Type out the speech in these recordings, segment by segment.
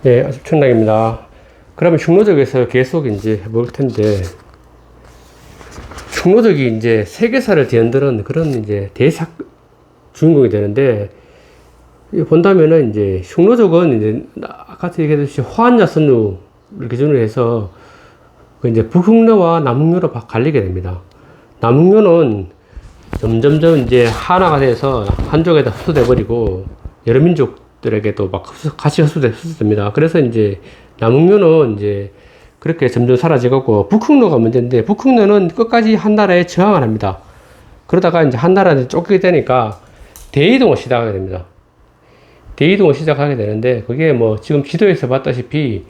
네, 아주천락입니다. 그러면 흉노적에서 계속 이제 해볼 텐데, 흉노적이 이제 세계사를 뒤흔드는 그런 이제 대작 주인공이 되는데, 본다면은 이제 흉노적은 이제 아까 얘기했듯이 화한야선루를 기준으로 해서 그 이제 북흉노와 남흉노로 갈리게 됩니다. 남흉노는 점점점 이제 하나가 돼서 한쪽에다 흡수돼 버리고 여러 민족들에게도 막 같이 흡수됩니다. 그래서 이제 남북녀는 이제 그렇게 점점 사라지고 북흥로가 문제인데 북흥로는 끝까지 한 나라에 저항을 합니다. 그러다가 이제 한 나라에 쫓기게 되니까 대이동을 시작하게 됩니다. 대이동을 시작하게 되는데 그게 뭐 지금 지도에서 봤다시피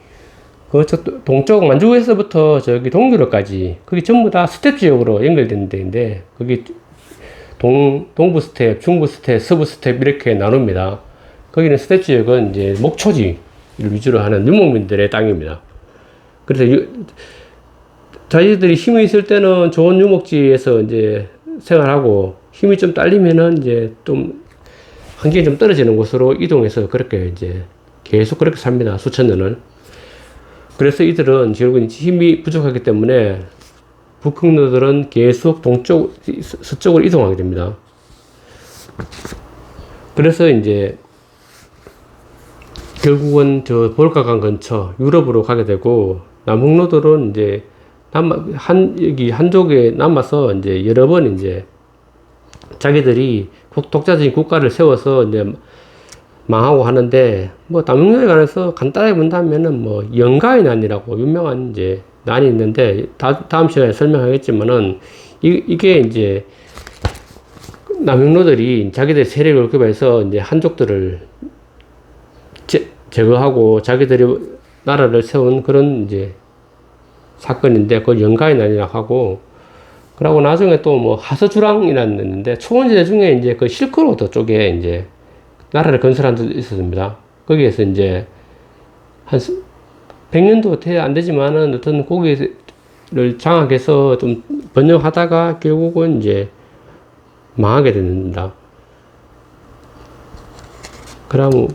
그쪽 동쪽 만주에서부터 저기 동유럽까지 그게 전부 다 스텝 지역으로 연결되는 데인데 거기 동부 스텝, 중부 스텝, 서부 스텝 이렇게 나눕니다. 거기는 스텝 지역은 이제 목초지를 위주로 하는 유목민들의 땅입니다. 그래서 자기들이 힘이 있을 때는 좋은 유목지에서 이제 생활하고 힘이 좀 딸리면은 이제 좀 환경이 좀 떨어지는 곳으로 이동해서 그렇게 이제 계속 그렇게 삽니다. 수천 년을. 그래서 이들은 결국 힘이 부족하기 때문에 북흥노들은 계속 서쪽으로 이동하게 됩니다. 그래서 이제 결국은 저 볼가강 근처 유럽으로 가게 되고 남흥노들은 이제 여기 한쪽에 남아서 이제 여러 번 이제 자기들이 독자적인 국가를 세워서 이제 망하고 하는데 뭐 남흥노에 관해서 간단하게 본다면은 뭐 영가의 난이라고 유명한 이제 난이 있는데 다음 시간에 설명하겠지만은 이게 이제 남흉노들이 자기들 세력을 급해서 이제 한족들을 제거하고 자기들이 나라를 세운 그런 이제 사건인데 그걸 영가의 난이라고 하고 그러고 나중에 또 뭐 하서주랑이라는 있는데 초원지대 중에 이제 그 실크로드 쪽에 이제 나라를 건설한 적도 있었습니다. 거기에서 이제 한 100년도 안 되지만은 어떤 고기를 장악해서 좀 번영하다가 결국은 이제 망하게 됩니다. 그럼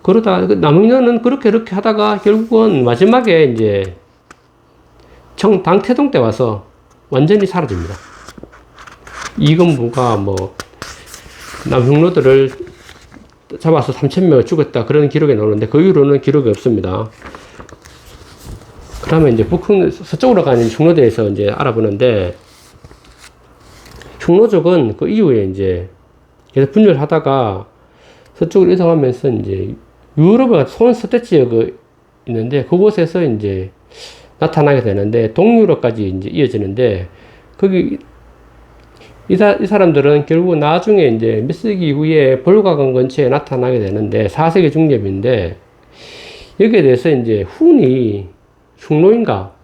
그러다 남흥년은 그렇게 하다가 결국은 마지막에 이제 당태동 때 와서 완전히 사라집니다. 이건부가 뭐 남흉노들을 잡아서 3,000명을 죽였다 그런 기록이 나오는데 그 이후로는 기록이 없습니다. 그러면 이제 서쪽으로 가는 흉노대에서 이제 알아보는데 흉노족은 그 이후에 이제 계속 분열하다가 서쪽으로 이동하면서 이제 유럽의 소원 서대 지역이 있는데 그곳에서 이제 나타나게 되는데 동유럽까지 이제 이어지는데 거기 이 사람들은 결국 나중에 이제 몇 세기 이후에 볼가강 근처에 나타나게 되는데 4세기 중엽인데 여기에 대해서 이제 훈이 흉노인가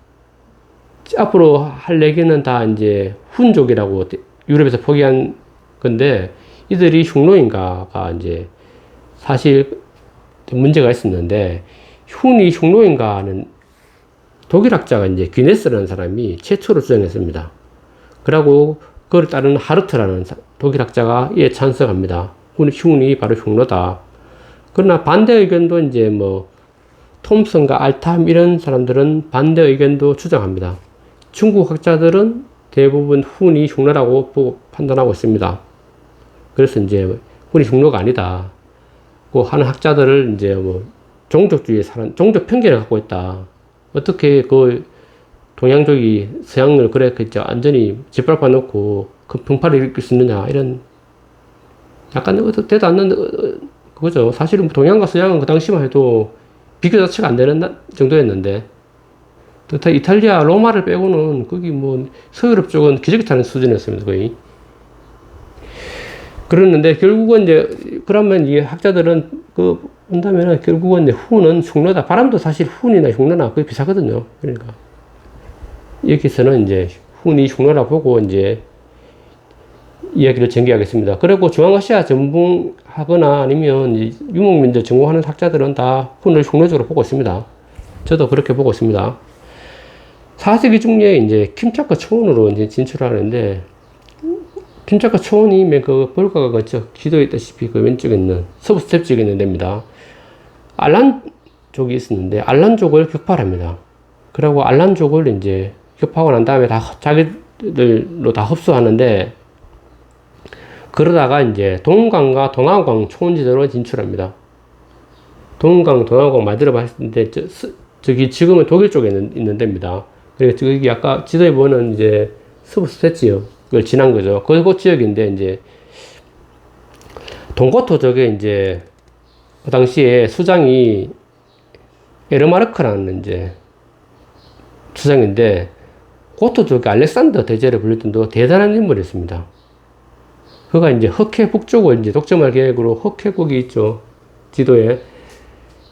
앞으로 할 얘기는 다 이제 훈족이라고 유럽에서 포기한 건데 이들이 흉노인가가 이제 사실 문제가 있었는데 훈이 흉노인가는 독일학자가 이제 귀네스라는 사람이 최초로 주장했습니다. 그러고 그걸 따르는 하르트라는 독일학자가 이에 찬성합니다. 흉이 바로 흉노다. 그러나 반대 의견도 이제 뭐 톰슨과 알탐 이런 사람들은 반대 의견도 주장합니다. 중국 학자들은 대부분 훈이 흉노라고 보고 판단하고 있습니다. 그래서 이제 훈이 흉노가 아니다. 고 하는 학자들을 이제 뭐 종족 편견을 갖고 있다. 어떻게 그 동양족이 서양을 그렇게 완전히 짓밟아 놓고 그 풍파를 일으킬 수 있느냐 이런 약간 되도 않는 그거죠. 사실은 동양과 서양은 그 당시만 해도 비교 자체가 안 되는 정도였는데 또 이탈리아 로마를 빼고는 거기 뭐 서유럽 쪽은 기저귀 타는 수준이었습니다. 거의. 그랬는데 결국은 이제 그러면 이 학자들은 그 본다면은 결국은 이제 훈은 흉노다. 바람도 사실 훈이나 흉노나 거의 비슷하거든요. 그러니까 여기서는 이제 훈이 흉노라 보고 이제 이야기를 전개하겠습니다. 그리고 중앙아시아 전붕하거나 아니면 유목민들 전공하는 학자들은 다 훈을 흉노적으로 보고 있습니다. 저도 그렇게 보고 있습니다. 4세기 중에 이제 킴차크 초원으로 이제 진출하는데 킴차크 초원이 그 볼가가 지도에 있다시피 그 왼쪽에 있는 서부 스텝 쪽에 있는 데입니다. 알란 족이 있었는데 알란족을 격파합니다. 그리고 알란족을 이제 격파하고 난 다음에 다 자기들로 다 흡수하는데, 그러다가 이제 동강과 도나우강 초원지대로 진출합니다. 동강, 도나우강 많이 들어봤는데 저기 지금은 독일 쪽에 있는 데입니다. 그리고 저기 아까 지도에 보면 이제 스브스테 지역을 지난 거죠. 그 지역인데 이제 동고토족에 이제 그 당시에 수장이 에르마르크라는 이제 수장인데, 고토족의 알렉산더 대제를 불렸던 또 대단한 인물이었습니다. 그가 이제 흑해 북쪽을 이제 독점할 계획으로 흑해국이 있죠. 지도에.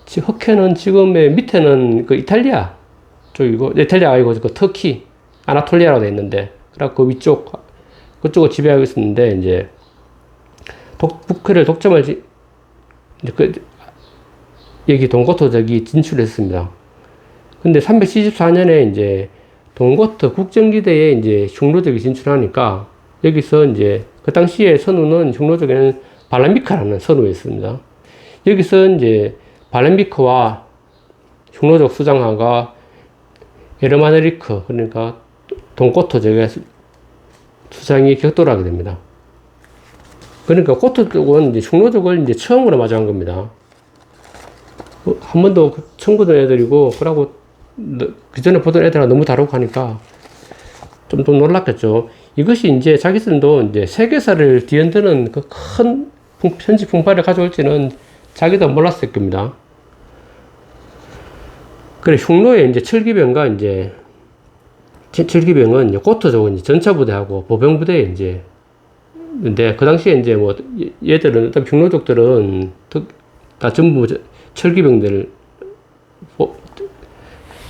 흑해는 지금의 밑에는 그 이탈리아 쪽이고, 이탈리아가 아니고 그 터키, 아나톨리아라고 돼 있는데, 그래갖고 그 위쪽, 그쪽을 지배하고 있었는데, 이제, 북해를 독점할, 이제 여기 동고토족이 진출했습니다. 근데 374년에 이제 동고토 국정기대에 이제 흉노족이 진출하니까, 여기서 이제 그 당시에 선우는 흉노족에는 발람비카라는 선우였습니다. 여기서 이제 발람비크와 흉노족 수장하가 에르마네리크, 그러니까 동고토족의 수장이 격돌을 하게 됩니다. 그러니까 고토족은 이제 흉노족을 이제 처음으로 마주한 겁니다. 한 번도 처음 보던 애들이고, 그러고 그 전에 보던 애들하고 너무 다르고 하니까 좀 놀랐겠죠. 이것이 이제 자기들도 이제 세계사를 뒤흔드는 그 큰 편지 풍파를 가져올지는 자기도 몰랐을 겁니다. 그래, 흉노의 이제 철기병과 이제 철기병은 이제 고토족은 이제 전차부대하고 보병부대에 이제, 근데 그 당시에 이제 뭐 얘들은 일단 흉노족들은 다 전부 철기병들,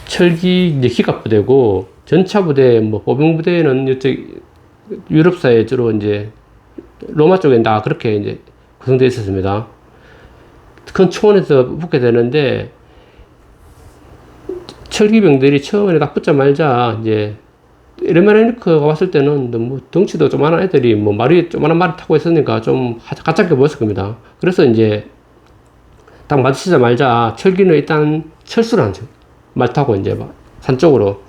철기 이제 기갑부대고, 전차부대, 뭐 보병부대는 이쪽 유럽사회 주로 이제 로마 쪽에 다 그렇게 이제 구성되어 있었습니다. 큰 초원에서 붙게 되는데, 철기병들이 처음에 딱 붙자마자 이제 에르메네르크가 왔을 때는 뭐 덩치도 조만한 애들이 뭐 조만한 말을 타고 있으니까 좀 가짜게 보였을 겁니다. 그래서 이제 딱 마주치자마자 철기는 일단 철수를 한 거죠. 말 타고 이제 막 산 쪽으로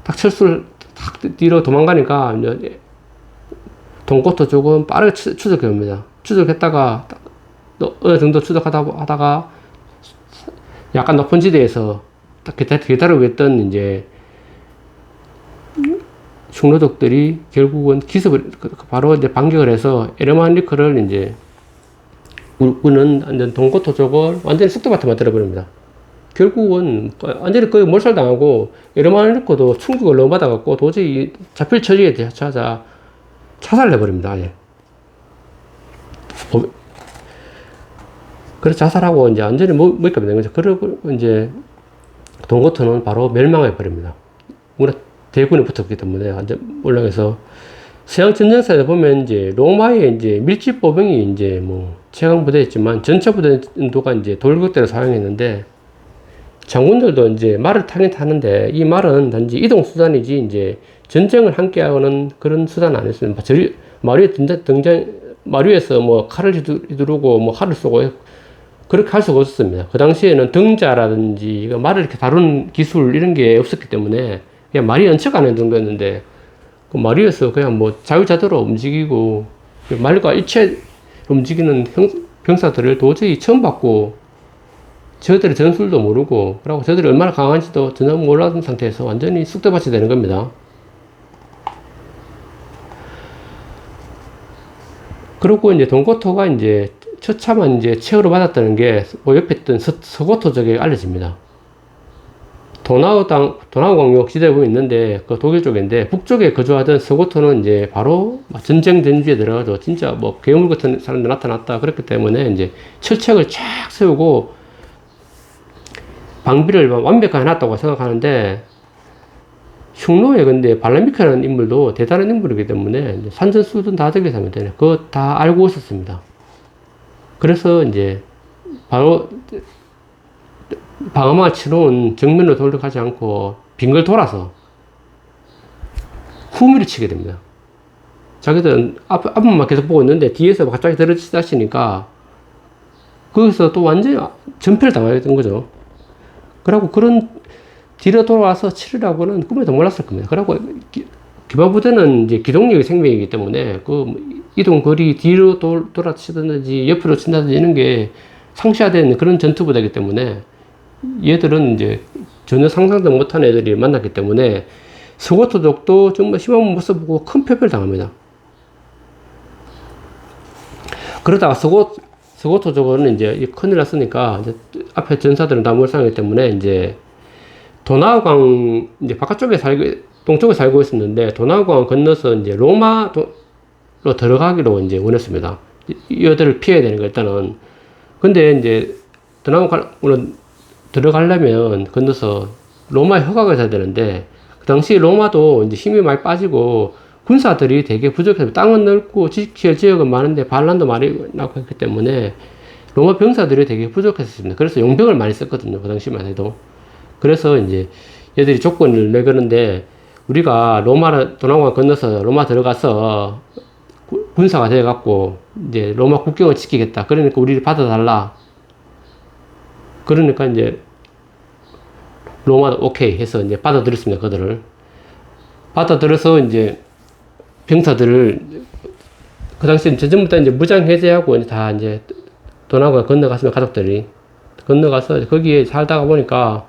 딱 철수를 딱 뒤로 도망가니까 이제 동고토 쪽은 빠르게 추적해 옵니다. 추적했다가 어느 정도 추적하다가 약간 높은 지대에서 딱 기다리고 있던 이제 흉노족들이 결국은 기습을 바로 이제 반격을 해서 에르마니크를 이제 우는 완전 동고토 쪽을 완전히 쑥대밭에 만들어 버립니다. 결국은 완전히 거의 몰살당하고, 에르마니크도 충격을 너무 받아갖고 도저히 잡힐 처지에 찾아 자살을 해버립니다. 아예. 그래서 자살하고 이제 완전히 먹잇감이 된 거죠. 그리고 이제 동고토는 바로 멸망해 버립니다. 워낙 대군이 붙었기 때문에 완전 몰락해서, 서양 전쟁사에 보면 이제 로마의 이제 밀집 보병이 이제 뭐 최강 부대였지만 전차 부대가 이제 돌격대를 사용했는데, 장군들도 이제 말을 타긴 타는데 이 말은 단지 이동 수단이지 이제 전쟁을 함께하는 그런 수단은 아니었습니다. 마루에서 뭐 칼을 휘두르고 뭐 활을 쏘고 그렇게 할 수가 없었습니다. 그 당시에는 등자라든지 말을 이렇게 다루는 기술 이런 게 없었기 때문에 그냥 말이 연척하는 정도였는데, 그 마루에서 그냥 뭐 자유자재로 움직이고 말과 일체 움직이는 병사들을 도저히 처음 봤고, 저들의 전술도 모르고, 그리고 저들이 얼마나 강한지도 전혀 몰랐던 상태에서 완전히 쑥대밭이 되는 겁니다. 그리고 이제 동고토가 이제 처참한 이제 최후를 받았다는 게 뭐 옆에 있던 서고토족에 알려집니다. 도나우강역 지대에 보면 있는데 그 독일 쪽인데, 북쪽에 거주하던 서고토는 이제 바로 전쟁 전주에 들어가서 진짜 뭐 괴물 같은 사람들 나타났다 그랬기 때문에 이제 철책을 쫙 세우고 방비를 완벽하게 해놨다고 생각하는데, 흉노에 근데 발라미카라는 인물도 대단한 인물이기 때문에 산전수전 다 되게 하면 되네. 그거 다 알고 있었습니다. 그래서 이제 바로 방어막을 치놓은 정면으로 돌격하지 않고 빙글 돌아서 후미를 치게 됩니다. 자기들은 앞만 계속 보고 있는데 뒤에서 갑자기 들어치다시니까 거기서 또 완전히 전패를 당하게 된 거죠. 그러고 그런 뒤로 돌아와서 치르라고는 꿈에도 몰랐을 겁니다. 그러고 기마부대는 이제 기동력이 생명이기 때문에 그 이동 거리 뒤로 돌아치든지 옆으로 친다든지 이런 게 상시화된 그런 전투부대이기 때문에 얘들은 이제 전혀 상상도 못한 애들이 만났기 때문에 스고토족도 정말 심한 모습 보고 큰 패배를 당합니다. 그러다가 스고토족은 이제 큰일 났으니까 이제 앞에 전사들은 다 몰상하기 때문에 이제 도나우강 이제 바깥쪽에 동쪽에 살고 있었는데 도나우강을 건너서 이제 로마로 들어가기로 이제 원했습니다. 이들을 피해야 되는 거 일단은. 근데 이제 도나우강으로 들어가려면 건너서 로마에 허가가 있어야 되는데 그 당시 로마도 이제 힘이 많이 빠지고 군사들이 되게 부족해서 땅은 넓고 지킬 지역은 많은데 반란도 많이 나고 했기 때문에 로마 병사들이 되게 부족했습니다. 그래서 용병을 많이 썼거든요. 그 당시만 해도. 그래서 이제 얘들이 조건을 내거는데 우리가 도나우강 건너서 로마 들어가서 군사가 돼갖고 이제 로마 국경을 지키겠다. 그러니까 우리를 받아달라. 그러니까 이제 로마도 오케이 해서 이제 받아들였습니다. 그들을 받아들여서 이제 병사들을 그 당시 전부터 이제 무장 해제하고 이제 다 이제 도나우강 건너갔으면 가족들이 건너가서 거기에 살다가 보니까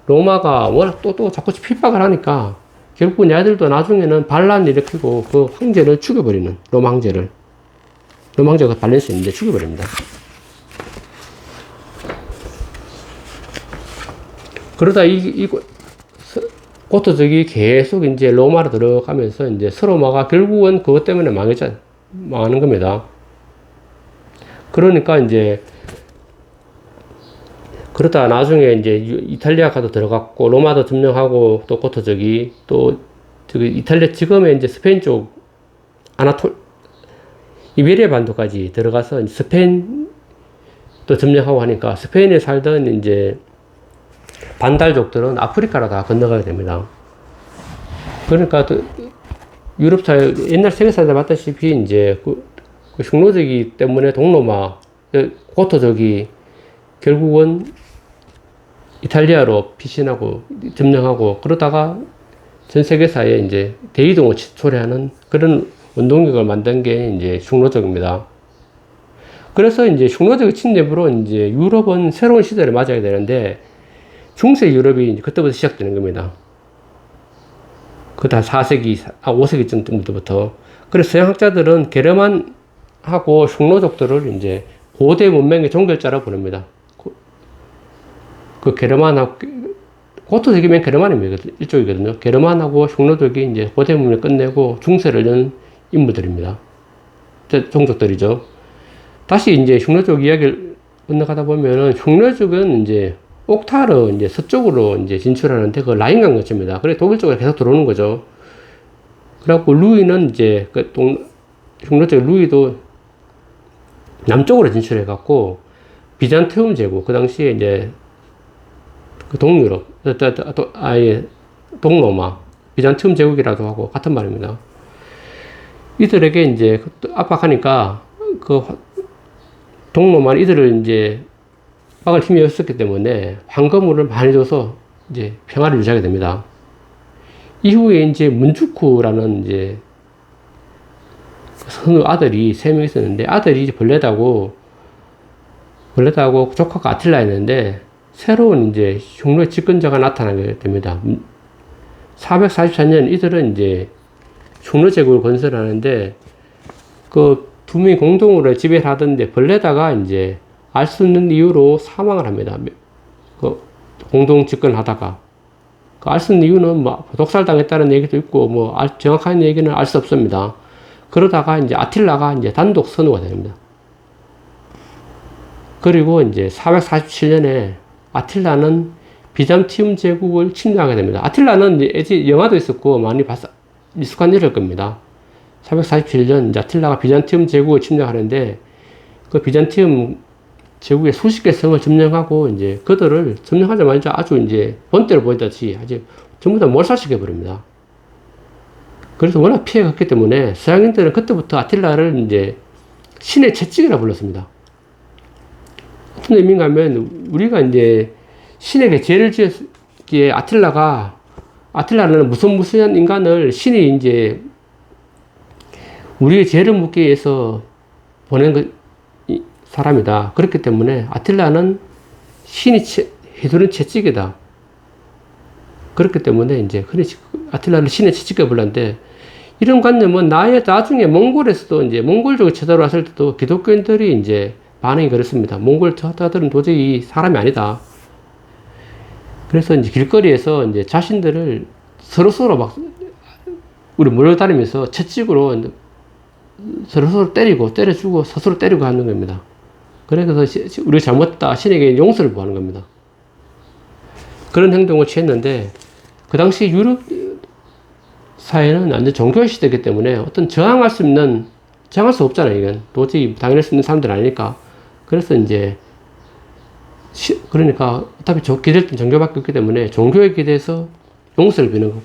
로마가 워낙 또 자꾸 핍박을 하니까 결국은 얘들도 나중에는 반란을 일으키고 그 황제를 죽여버리는 로마 황제가 발렌시아인데 죽여버립니다. 그러다 고토족이 계속 이제 로마로 들어가면서 이제 서로마가 결국은 그것 때문에 망하는 겁니다. 그러니까 이제 그러다 나중에 이제 이탈리아가도 들어갔고 로마도 점령하고 또 고토족이 또 저기 이탈리아 지금의 이제 스페인 쪽 이베리아 반도까지 들어가서 이제 스페인도 점령하고 하니까 스페인에 살던 이제 반달족들은 아프리카로 다 건너가게 됩니다. 그러니까 유럽 사회 옛날 세계사에 봤다시피 이제 그 흉노족이 때문에 동로마 고토족이 결국은 이탈리아로 피신하고 점령하고 그러다가 전 세계사에 이제 대이동을 초래하는 그런 운동력을 만든 게 이제 흉노족입니다. 그래서 이제 흉노족의 침략으로 이제 유럽은 새로운 시대를 맞아야 되는데 중세 유럽이 이제 그때부터 시작되는 겁니다. 그다 4세기, 5세기쯤부터. 그래서 서양학자들은 게르만하고 흉노족들을 이제 고대 문명의 종결자라고 부릅니다. 그 게르만하고, 고토족이면 게르만입니다. 일종이거든요. 게르만하고 흉노족이 이제 고대 문명을 끝내고 중세를 연 인물들입니다. 종족들이죠. 다시 이제 흉노족 이야기를 건너가다 보면은 흉노족은 이제 옥타르 이제 서쪽으로 이제 진출하는데 그 라인강 거칩니다. 그래 독일 쪽으로 계속 들어오는 거죠. 그래갖고 루이는 이제 흉노족 루이도 남쪽으로 진출해갖고 비잔티움 제국 그 당시에 이제 그 동유럽 아예 동로마 비잔티움 제국이라도 하고 같은 말입니다. 이들에게 이제 압박하니까 그 동로마는 이들을 이제 막을 힘이 없었기 때문에 황금을 많이 줘서 이제 평화를 유지하게 됩니다. 이후에 이제 문주쿠라는 이제 선우 아들이 3명 있었는데 아들이 이제 벌레다고 조카가 아틸라였는데 새로운 이제 흉노의 집권자가 나타나게 됩니다. 444년 이들은 이제 흉노 제국을 건설하는데 그 두 명이 공동으로 지배를 하던데 벌레다가 이제 알 수 없는 이유로 사망을 합니다. 그 공동 집권하다가 알 수 있는 이유는 뭐 독살당했다는 얘기도 있고 뭐 정확한 얘기는 알 수 없습니다. 그러다가 이제 아틸라가 이제 단독 선우가 됩니다. 그리고 이제 447년에 아틸라는 비잔티움 제국을 침략하게 됩니다. 아틸라는 이제 영화도 있었고 많이 익숙한 일일 겁니다. 447년 이제 아틸라가 비잔티움 제국을 침략하는데 그 비잔티움 제국의 수십 개 성을 점령하고 이제 그들을 점령하자마자 아주 이제 본때를 보이듯이 아주 전부 다 몰살시켜 버립니다. 그래서 워낙 피해가 컸기 때문에 서양인들은 그때부터 아틸라를 이제 신의 채찍이라 불렀습니다. 어떤 의미인가 하면, 우리가 이제 신에게 죄를 지었기에 아틸라는 무소무수한 인간을 신이 이제 우리의 죄를 묻기 위해서 보낸 사람이다. 그렇기 때문에 아틸라는 신이 해두는 채찍이다. 그렇기 때문에 이제 아틸라를 신의 채찍이라 불렀는데, 이런 관념은 나중에 몽골에서도 이제 몽골족이 쳐들어왔을 때도 기독교인들이 이제 반응이 그렇습니다. 몽골 저하들은 도저히 사람이 아니다. 그래서 이제 길거리에서 이제 자신들을 서로서로 막 우리 몰려다니면서 채찍으로 서로서로 때려주고 스스로 때리고 하는 겁니다. 그래서 우리가 잘못했다, 신에게 용서를 구하는 겁니다. 그런 행동을 취했는데, 그 당시 유럽 사회는 완전 종교 시대이기 때문에 어떤 저항할 수 없잖아요. 이건 도저히 당할 수 있는 사람들 아니니까. 그래서 이제 그러니까 어차피 기댈 땐 종교밖에 없기 때문에 종교에 기대서 용서를 비는 것,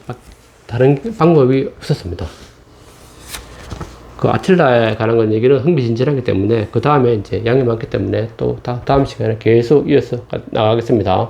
다른 방법이 없었습니다. 그 아틸라에 관한 건 얘기는 흥미진진하기 때문에 그 다음에 이제 양이 많기 때문에 또 다음 시간에 계속 이어서 나가겠습니다.